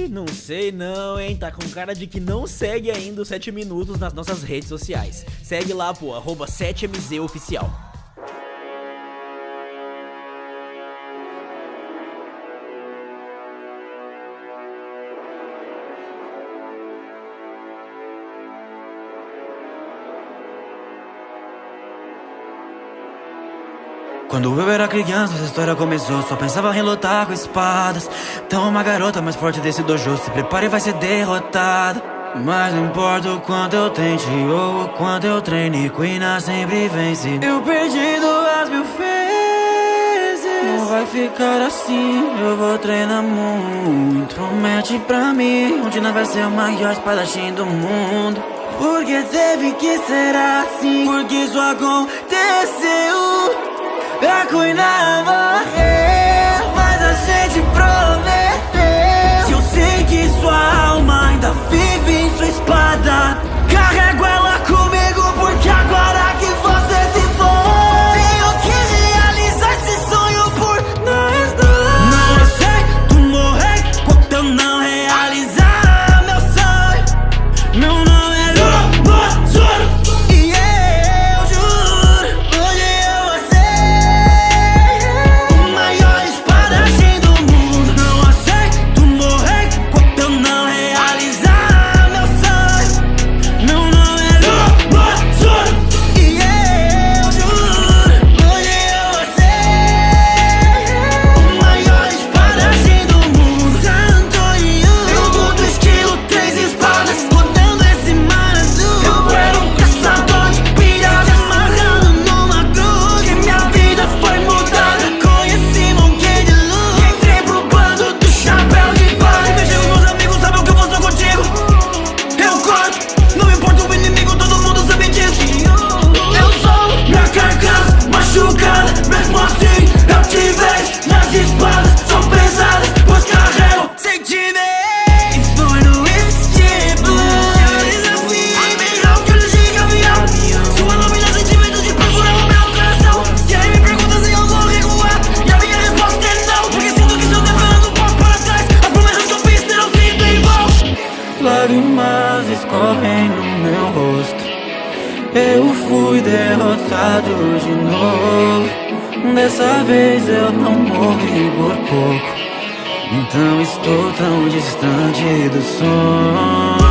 Não sei não, hein? Tá com cara de que não segue ainda os 7 minutos nas nossas redes sociais. Segue lá, pô, @7mzoficial. Quando eu era criança, essa história começou. Só pensava em lutar com espadas. Então uma garota mais forte desse dojo se prepare e vai ser derrotada. Mas não importa o quanto eu tente ou o quanto eu treine, Kuina sempre vence. Eu perdi 2000 vezes. Não vai ficar assim, eu vou treinar muito. Promete pra mim, onde não vai ser o maior espadachim do mundo. Porque teve que ser assim, porque isso aconteceu. A Kuina morreu, mas a gente prometeu. Eu sei que sua alma ainda vive em sua espada. Carrego ela comigo porque agora que você se foi, tenho que realizar esse sonho por nós dois. Não aceito morrer enquanto eu não realizar meu sonho. Meu nome é Lobo Zoro e eu juro, hoje eu vou ser o maior espadachim do mundo. Não aceito morrer enquanto eu não realizar meu sonho. Meu nome é Lobo Zoro e eu juro, hoje eu vou ser o maior espadachim do mundo. Santo Yu, eu mudo estilo 3 espadas, rodando esse mar azul. Eu era um caçador de piratas, amarrando numa cruz. Que minha vida foi mudada, conheci Monkey de luz. Entrei pro bando do chapéu de palha. Deixei os meus amigos, sabe o que eu faço contigo? Eu corto, não me importa o inimigo, todo mundo sabe disso. Eu sou minha carcaça machucada, mesmo assim eu te vejo. Minhas espadas são pesadas, pois carrego sentimento. E foi no estilo, eu desafiei melhor que olhos de gavião. Sua lâmina sentimento de perfurar o meu coração. E aí me pergunta se eu vou recuar, e a minha resposta é não, porque sinto que se eu der apenas um passo para trás, as promessas que eu fiz terão sido em vão. Lágrimas escorrem no meu rosto. Eu fui derrotado de novo. Dessa vez eu não morri por pouco. Então estou tão distante do sonho.